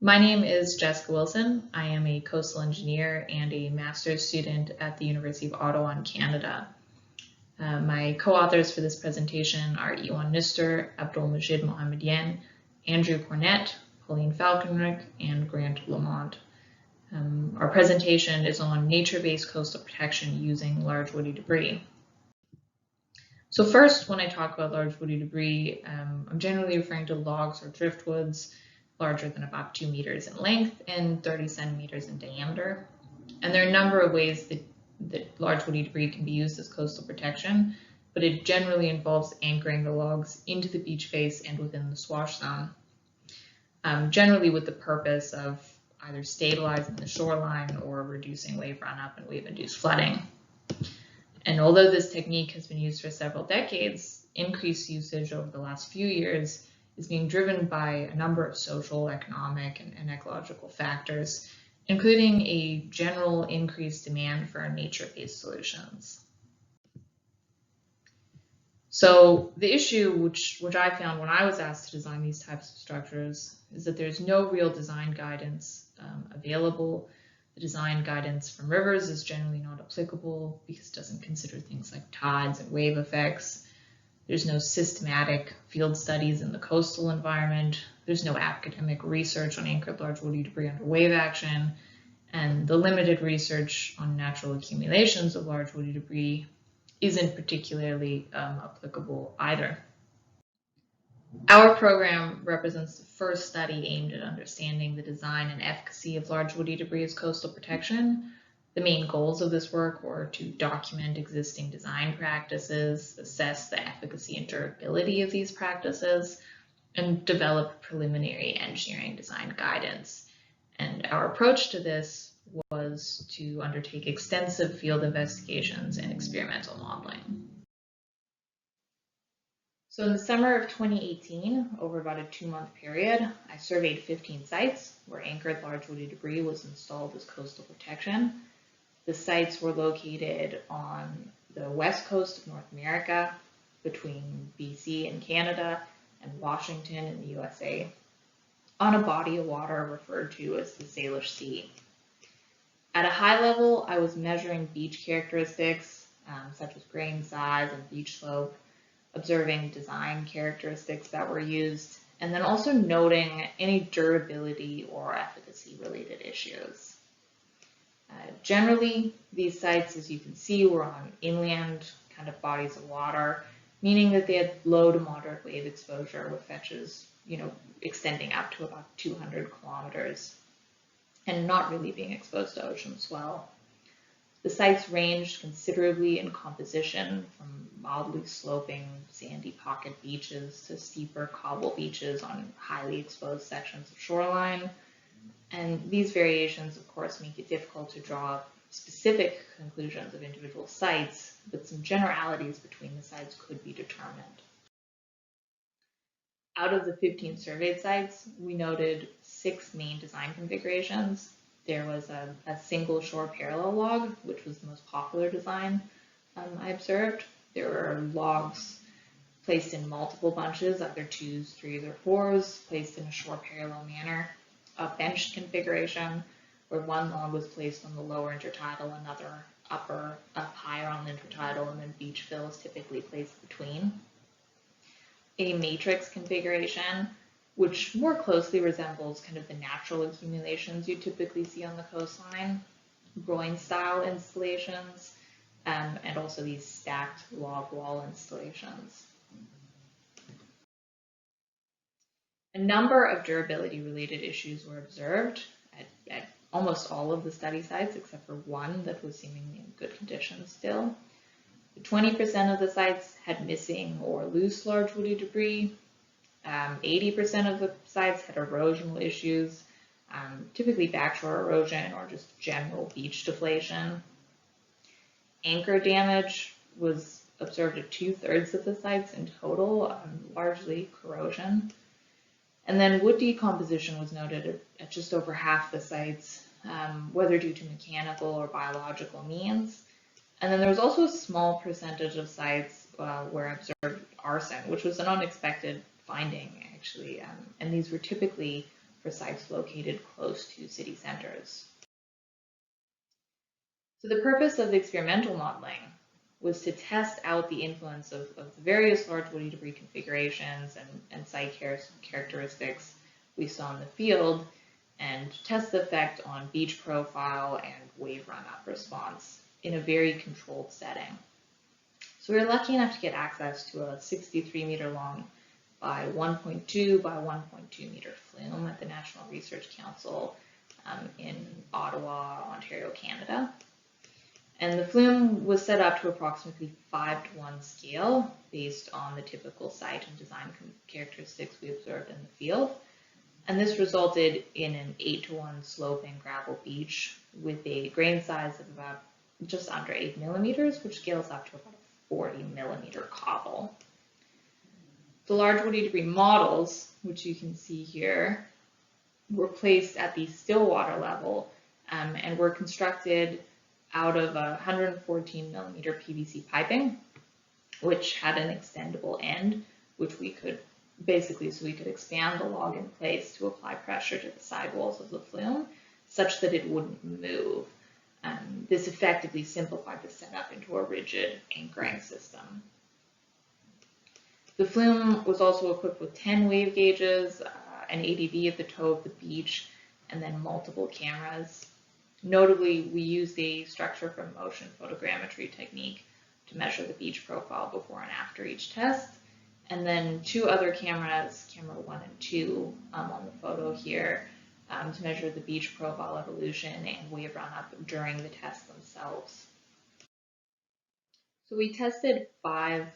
My name is Jessica Wilson. I am a coastal engineer and a master's student at the University of Ottawa in Canada. My co-authors for this presentation are Iwan Nister, Abdul-Majid Mohammedian, Andrew Cornett, Pauline Falkenrick, and Grant Lamont. Our presentation is on nature-based coastal protection using large woody debris. So first, when I talk about large woody debris, I'm generally referring to logs or driftwoods larger than about 2 meters in length and 30 centimeters in diameter. And there are a number of ways that large woody debris can be used as coastal protection, but it generally involves anchoring the logs into the beach face and within the swash zone, generally with the purpose of either stabilizing the shoreline or reducing wave run-up and wave-induced flooding. And although this technique has been used for several decades, increased usage over the last few years is being driven by a number of social, economic, and ecological factors, including a general increased demand for nature-based solutions. So the issue which I found when I was asked to design these types of structures is that there's no real design guidance available. The design guidance from rivers is generally not applicable because it doesn't consider things like tides and wave effects. There's no systematic field studies in the coastal environment. There's no academic research on anchored large woody debris under wave action. And the limited research on natural accumulations of large woody debris isn't particularly applicable either. Our program represents the first study aimed at understanding the design and efficacy of large woody debris as coastal protection. The main goals of this work were to document existing design practices, assess the efficacy and durability of these practices, and develop preliminary engineering design guidance. And our approach to this was to undertake extensive field investigations and experimental modeling. So in the summer of 2018, over about a 2-month period, I surveyed 15 sites where anchored large woody debris was installed as coastal protection. The sites were located on the west coast of North America, between BC and Canada, and Washington in the USA, on a body of water referred to as the Salish Sea. At a high level, I was measuring beach characteristics, such as grain size and beach slope, observing design characteristics that were used, and then also noting any durability or efficacy related issues. Generally, these sites, as you can see, were on inland kind of bodies of water, meaning that they had low to moderate wave exposure with fetches, extending up to about 200 kilometers and not really being exposed to ocean swell. The sites ranged considerably in composition, from mildly sloping sandy pocket beaches to steeper cobble beaches on highly exposed sections of shoreline. And these variations, of course, make it difficult to draw specific conclusions of individual sites, but some generalities between the sites could be determined. Out of the 15 surveyed sites, we noted 6 main design configurations. There was a single shore parallel log, which was the most popular design I observed. There were logs placed in multiple bunches, either 2s, 3s, or 4s, placed in a shore parallel manner. A benched configuration, where one log was placed on the lower intertidal, another up higher on the intertidal, and then beach fill is typically placed between. A matrix configuration, which more closely resembles kind of the natural accumulations you typically see on the coastline, groin-style installations, and also these stacked log wall installations. A number of durability-related issues were observed at almost all of the study sites, except for one that was seemingly in good condition still. 20% of the sites had missing or loose large woody debris. 80% of the sites had erosional issues, typically backshore erosion or just general beach deflation. Anchor damage was observed at 2/3 of the sites in total, largely corrosion. And then wood decomposition was noted at just over half the sites, whether due to mechanical or biological means. And then there was also a small percentage of sites where I observed arson, which was an unexpected finding, actually. And these were typically for sites located close to city centers. So the purpose of the experimental modeling was to test out the influence of the various large woody debris configurations and site characteristics we saw in the field, and test the effect on beach profile and wave run-up response in a very controlled setting. So we were lucky enough to get access to a 63-meter long by 1.2 by 1.2 meter flume at the National Research Council in Ottawa, Ontario, Canada. And the flume was set up to approximately 5:1 scale based on the typical site and design characteristics we observed in the field. And this resulted in an 8:1 sloping gravel beach with a grain size of about just under 8 millimeters, which scales up to about a 40 millimeter cobble. The large woody debris models, which you can see here, were placed at the still water level and were constructed out of a 114 millimeter PVC piping, which had an extendable end, which we could so we could expand the log in place to apply pressure to the sidewalls of the flume such that it wouldn't move. This effectively simplified the setup into a rigid anchoring system. The flume was also equipped with 10 wave gauges, an ADV at the toe of the beach, and then multiple cameras. Notably, we used a structure from motion photogrammetry technique to measure the beach profile before and after each test. And then 2 other cameras, camera 1 and 2 on the photo here, to measure the beach profile evolution and wave run-up during the tests themselves. So we tested 5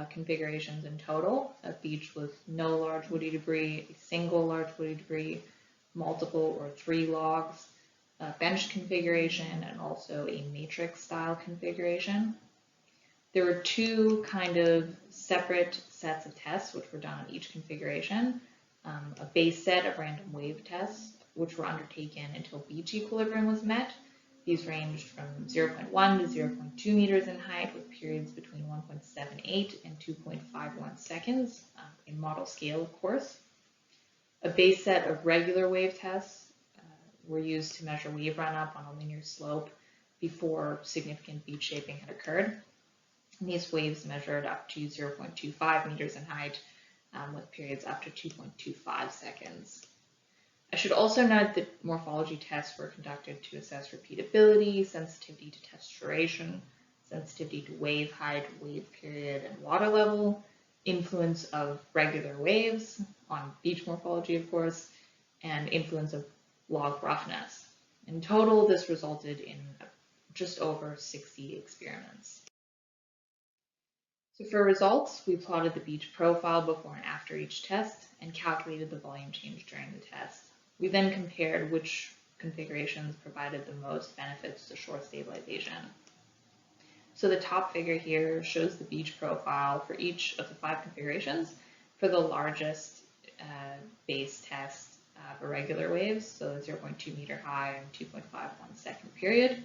configurations in total: a beach with no large woody debris, a single large woody debris, multiple or 3 logs, a bench configuration, and also a matrix style configuration. There were 2 kind of separate sets of tests which were done on each configuration. A base set of random wave tests, which were undertaken until beach equilibrium was met. These ranged from 0.1 to 0.2 meters in height, with periods between 1.78 and 2.51 seconds, in model scale, of course. A base set of regular wave tests were used to measure wave run-up on a linear slope before significant beach shaping had occurred. And these waves measured up to 0.25 meters in height, with periods up to 2.25 seconds. I should also note that morphology tests were conducted to assess repeatability, sensitivity to test duration, sensitivity to wave height, wave period, and water level, influence of regular waves on beach morphology, of course, and influence of log roughness. In total, this resulted in just over 60 experiments. So for results, we plotted the beach profile before and after each test and calculated the volume change during the test. We then compared which configurations provided the most benefits to shore stabilization. So the top figure here shows the beach profile for each of the 5 configurations for the largest base test for regular waves, so 0.2 meter high and 2.51 second period.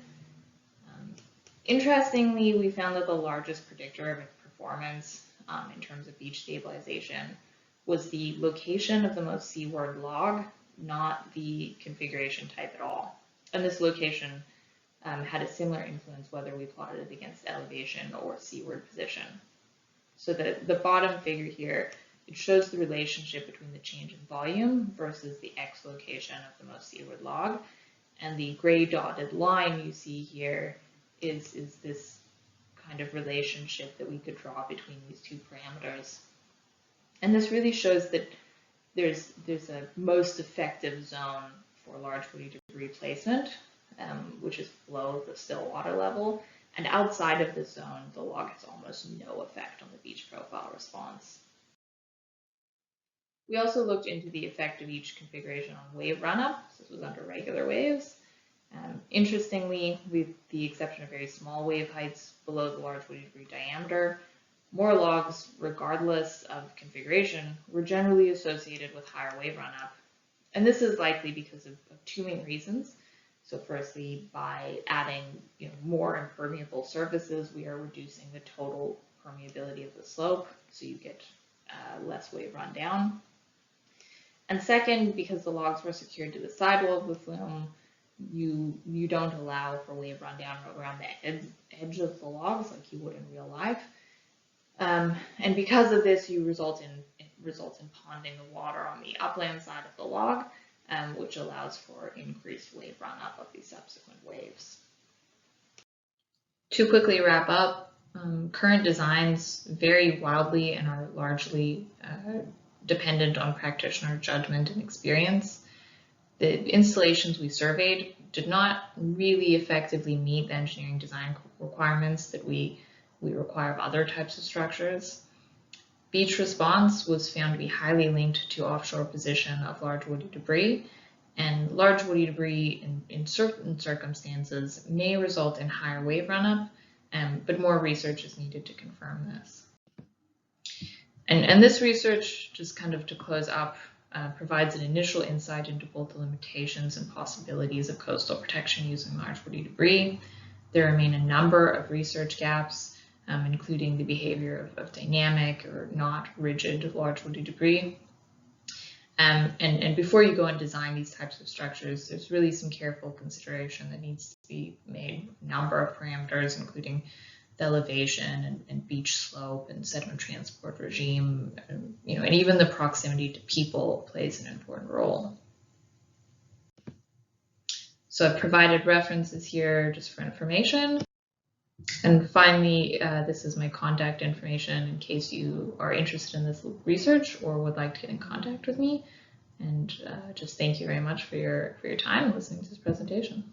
Interestingly, we found that the largest predictor of performance in terms of beach stabilization was the location of the most seaward log, not the configuration type at all. And this location had a similar influence whether we plotted it against elevation or seaward position. So the bottom figure here, it shows the relationship between the change in volume versus the X location of the most seaward log. And the gray dotted line you see here is this kind of relationship that we could draw between these 2 parameters. And this really shows that there's a most effective zone for large woody debris placement, which is below the still water level. And outside of this zone, the log has almost no effect on the beach profile response. We also looked into the effect of each configuration on wave run-up. So this was under regular waves. Interestingly, with the exception of very small wave heights below the large woody debris diameter, more logs, regardless of configuration, were generally associated with higher wave run-up. And this is likely because of 2 main reasons. So firstly, by adding more impermeable surfaces, we are reducing the total permeability of the slope, so you get less wave rundown. And second, because the logs were secured to the sidewall of the flume, you don't allow for wave rundown around the edge of the logs like you would in real life. And because of this, it results in ponding the water on the upland side of the log, which allows for increased wave runup of these subsequent waves. To quickly wrap up, current designs vary wildly and are largely dependent on practitioner judgment and experience. The installations we surveyed did not really effectively meet the engineering design requirements that we require of other types of structures. Beach response was found to be highly linked to offshore position of large woody debris, and large woody debris in certain circumstances may result in higher wave runup, but more research is needed to confirm this. And this research, just kind of to close up, provides an initial insight into both the limitations and possibilities of coastal protection using large woody debris. There remain a number of research gaps, including the behavior of dynamic or not rigid large woody debris. And before you go and design these types of structures, there's really some careful consideration that needs to be made. A number of parameters, including the elevation and beach slope and sediment transport regime, and even the proximity to people plays an important role. So I've provided references here just for information. And finally, this is my contact information in case you are interested in this research or would like to get in contact with me. And just thank you very much for your time listening to this presentation.